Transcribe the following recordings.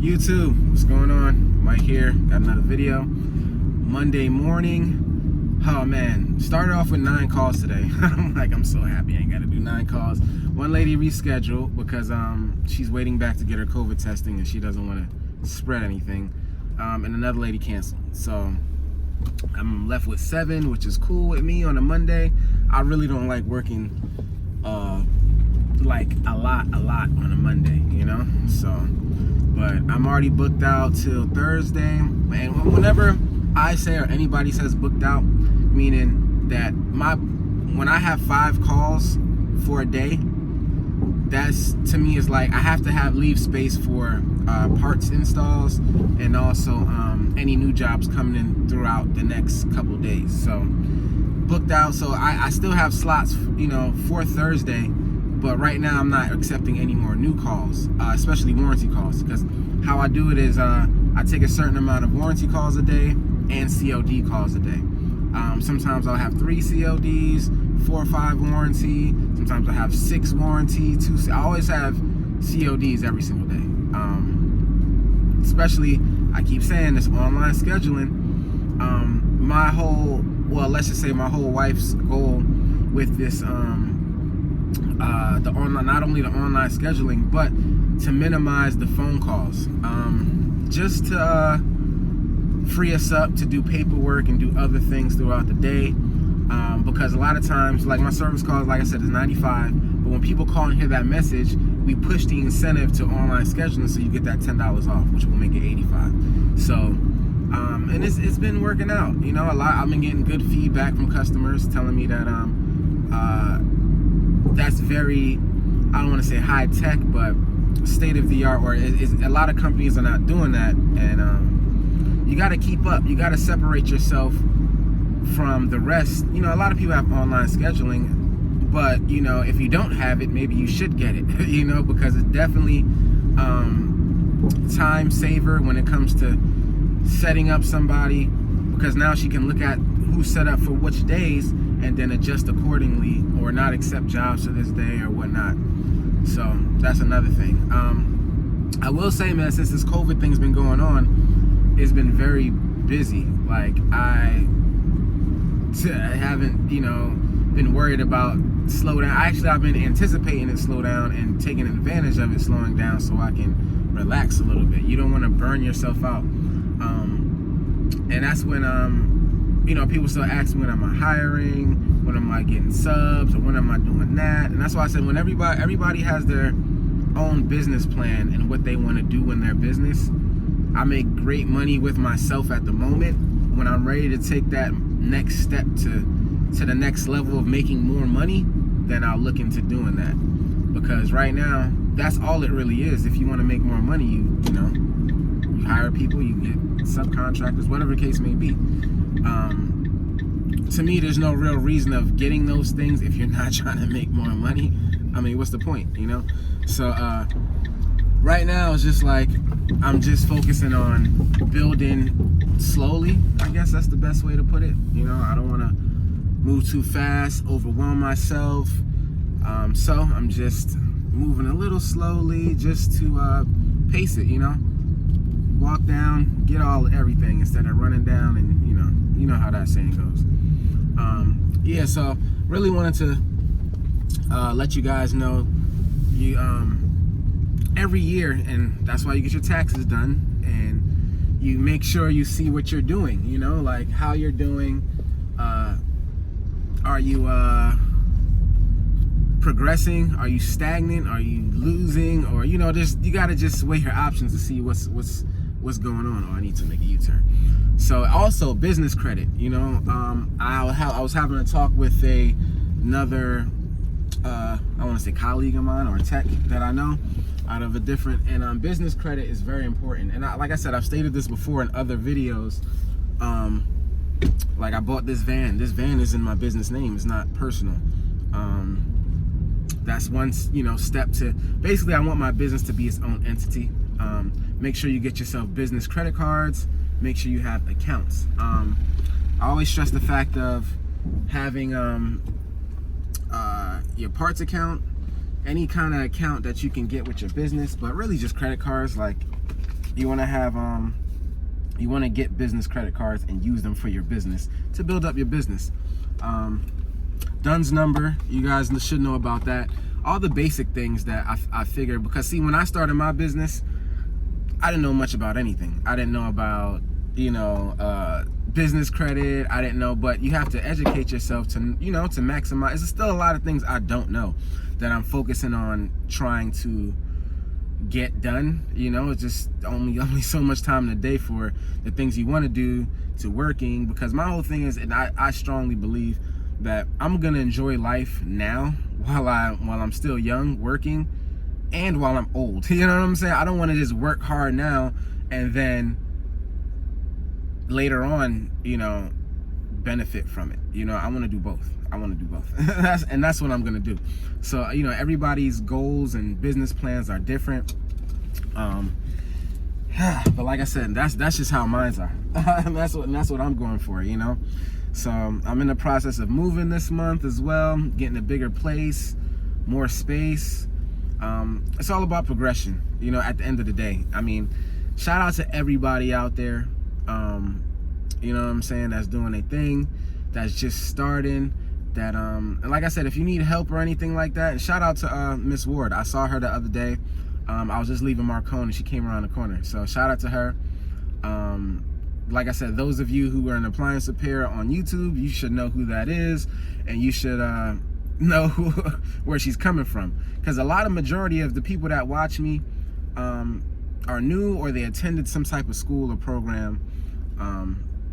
YouTube, what's going on? Mike here, got another video. Monday morning. Oh man, started off with 9 calls today. I'm so happy I ain't gotta do 9 calls. One lady rescheduled because she's waiting back to get her COVID testing and she doesn't want to spread anything. And another lady canceled. So I'm left with 7, which is cool with me on a Monday. I really don't like working like a lot on a Monday, you know? So, but I'm already booked out till Thursday. And whenever I say or anybody says booked out, meaning that when I have 5 calls for a day, that's to me is like I have to leave space for parts installs and also any new jobs coming in throughout the next couple days. So booked out. So I still have slots, you know, for Thursday, but right now I'm not accepting any more new calls, especially warranty calls, because how I do it is I take a certain amount of warranty calls a day and COD calls a day. Sometimes I'll have 3 CODs, 4 or 5 warranty. Sometimes I have 6 warranty, 2. I always have CODs every single day. Especially, I keep saying this online scheduling. My whole wife's goal with this, the online, not only the online scheduling, but to minimize the phone calls, just to free us up to do paperwork and do other things throughout the day. Because a lot of times, like my service calls, like I said, is 95. But when people call and hear that message, we push the incentive to online scheduling, so you get that $10 off, which will make it 85. So, and it's been working out. You know, a lot. I've been getting good feedback from customers telling me that that's very, I don't want to say high tech, but state of the art. Or a lot of companies are not doing that, and you got to keep up. You got to separate yourself from the rest. You know, a lot of people have online scheduling, but you know, if you don't have it, maybe you should get it. You know, because it's definitely time saver when it comes to setting up somebody, because now she can look at who's set up for which days and then adjust accordingly, or not accept jobs for this day or whatnot. So that's another thing. I will say, man, since this COVID thing's been going on, it's been very busy. Like I haven't, you know, been worried about slowdown. I've been anticipating it slow down and taking advantage of it slowing down so I can relax a little bit. You don't want to burn yourself out. And that's when, you know, people still ask me when am I hiring, when am I getting subs, or when am I doing that. And that's why I said when everybody has their own business plan and what they want to do in their business. I make great money with myself at the moment. When I'm ready to take that next step to the next level of making more money, then I'll look into doing that. Because right now, that's all it really is. If you want to make more money, you hire people, you get subcontractors, whatever the case may be. To me, there's no real reason of getting those things if you're not trying to make more money. I mean, what's the point, you know? So right now, it's just like I'm just focusing on building slowly. I guess that's the best way to put it. You know, I don't want to move too fast, overwhelm myself. So I'm just moving a little slowly, just to pace it. You know, walk down, get everything instead of running down, and you know how that saying goes. Yeah. So really wanted to let you guys know you every year, and that's why you get your taxes done, and you make sure you see what you're doing, you know, like how you're doing. Are you progressing? Are you stagnant? Are you losing? Or you know, you gotta just weigh your options to see what's going on. Oh, I need to make a U-turn. So also business credit, you know, I was having a talk with another I want to say colleague of mine or tech that I know out of a different, and business credit is very important. And like I said, I've stated this before in other videos. Like I bought this van. This van is in my business name. It's not personal. That's one, you know, step to basically I want my business to be its own entity. Make sure you get yourself business credit cards. Make sure you have accounts. I always stress the fact of having your parts account, any kind of account that you can get with your business, but really just credit cards. Like you want to have you want to get business credit cards and use them for your business to build up your business. Dunn's number, you guys should know about that. All the basic things that I figured, because see, when I started my business, I didn't know much about anything. I didn't know about, business credit. I didn't know, but you have to educate yourself to, to maximize. There's still a lot of things I don't know that I'm focusing on trying to get done. It's just only so much time in a day for the things you want to do to working, because my whole thing is, and I strongly believe that I'm gonna enjoy life now while I'm still young, working, and while I'm old. You know what I'm saying? I don't want to just work hard now and then later on, benefit from it. I want to do both. That's what I'm gonna do. So, everybody's goals and business plans are different. But like I said, that's just how mine are. and that's what I'm going for. So I'm in the process of moving this month as well, getting a bigger place, more space. It's all about progression, at the end of the day. I mean, shout out to everybody out there, you know what I'm saying, that's doing a thing, that's just starting, that, and like I said, if you need help or anything like that, and shout out to Miss Ward. I saw her the other day. I was just leaving Marcone and she came around the corner. So shout out to her. Like I said, those of you who are an appliance repair on YouTube, you should know who that is, and you should know where she's coming from. Because a lot of majority of the people that watch me are new, or they attended some type of school or program,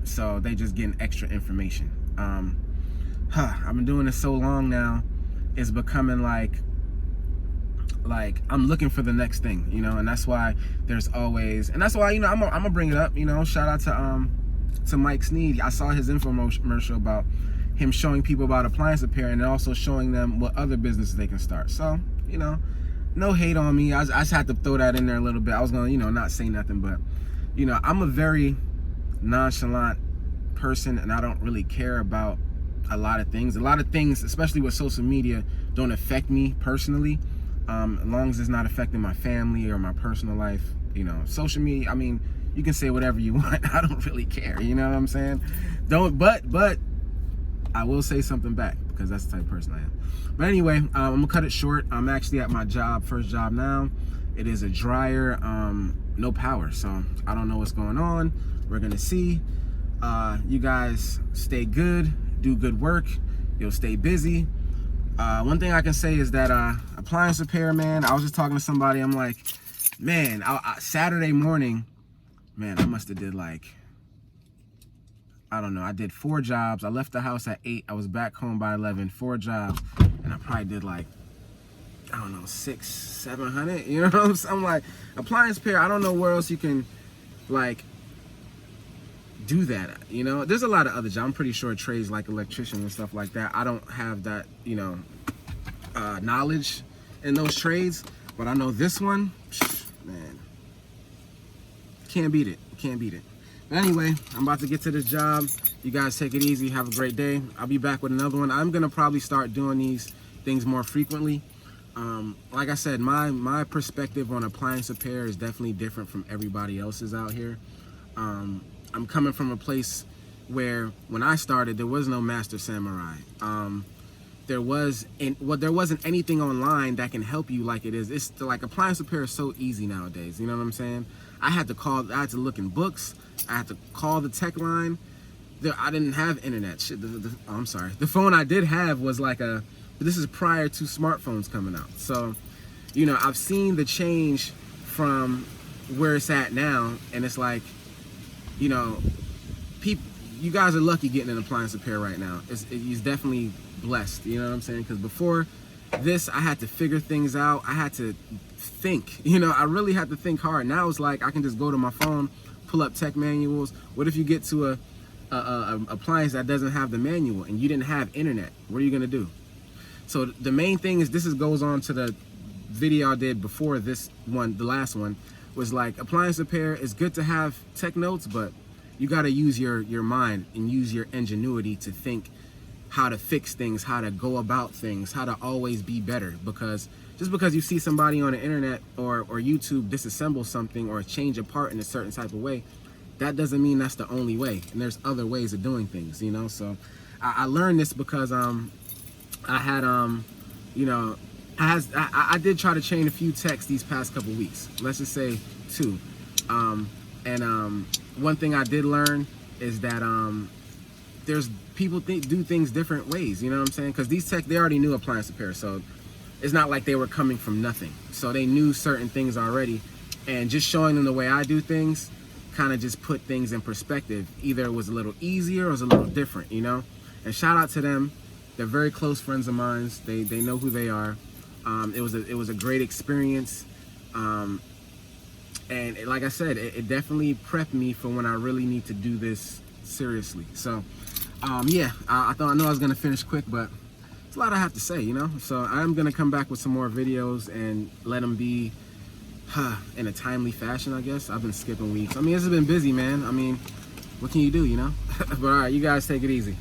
so they just getting extra information. I've been doing this so long now, it's becoming like I'm looking for the next thing, and that's why there's always, and that's why, I'm gonna bring it up, shout out to Mike Sneed. I saw his infomercial about him showing people about appliance repair and also showing them what other businesses they can start. So, no hate on me. I just had to throw that in there a little bit. I was gonna, not say nothing, but, I'm a very nonchalant person, and I don't really care about a lot of things. A lot of things, especially with social media, don't affect me personally. As long as it's not affecting my family or my personal life, social media, I mean, you can say whatever you want. I don't really care. You know what I'm saying? But I will say something back, because that's the type of person I am. But anyway, I'm gonna cut it short. I'm actually at my first job now. It is a dryer, no power. So I don't know what's going on. We're gonna see. You guys stay good, do good work. You'll stay busy. One thing I can say is that appliance repair, man, I was just talking to somebody. I'm like, man, Saturday morning, man, I must have did I don't know, I did 4 jobs. I left the house at 8. I was back home by 11, 4 jobs. And I probably did I don't know, 600-700, you know what I'm saying? I'm like, appliance repair, I don't know where else you can do that, There's a lot of other jobs. I'm pretty sure trades like electrician and stuff like that. I don't have that, knowledge in those trades, but I know this one, man, can't beat it. But anyway, I'm about to get to this job. You guys take it easy. Have a great day. I'll be back with another one. I'm gonna probably start doing these things more frequently. Like I said, my perspective on appliance repair is definitely different from everybody else's out here. I'm coming from a place where when I started, there was no Master Samurai. There wasn't anything online that can help you like it is. It's like appliance repair is so easy nowadays. You know what I'm saying? I had to look in books. I had to call the tech line. I didn't have internet. Shit, I'm sorry. The phone I did have was this is prior to smartphones coming out. So, I've seen the change from where it's at now, and it's like, people, you guys are lucky getting an appliance repair right now. He's definitely blessed, you know what I'm saying? Because before this, I had to figure things out. I had to think, I really had to think hard. Now it's like I can just go to my phone, pull up tech manuals. What if you get to a appliance that doesn't have the manual and you didn't have internet? What are you gonna do? So the main thing is, goes on to the video I did before this one, the last one, was appliance repair is good to have tech notes, but you got to use your mind and use your ingenuity to think how to fix things, how to go about things, how to always be better, because just because you see somebody on the internet or YouTube disassemble something or change a part in a certain type of way, that doesn't mean that's the only way. And there's other ways of doing things, you know. So I learned this because I had you know, I did try to train a few techs these past couple weeks. Let's just say 2. One thing I did learn is that there's people do things different ways, you know what I'm saying? Because these techs, they already knew appliance repair, so it's not like they were coming from nothing. So they knew certain things already, and just showing them the way I do things kind of just put things in perspective. Either it was a little easier or it was a little different, you know? And shout out to them. They're very close friends of mine. They know who they are. It was a great experience. And like I said, it definitely prepped me for when I really need to do this seriously. So yeah, I know I was gonna finish quick, but it's a lot I have to say, you know. So I'm gonna come back with some more videos and let them be in a timely fashion, I guess. I've been skipping weeks. I mean, this has been busy, man. I mean, what can you do, you know? But all right, you guys take it easy.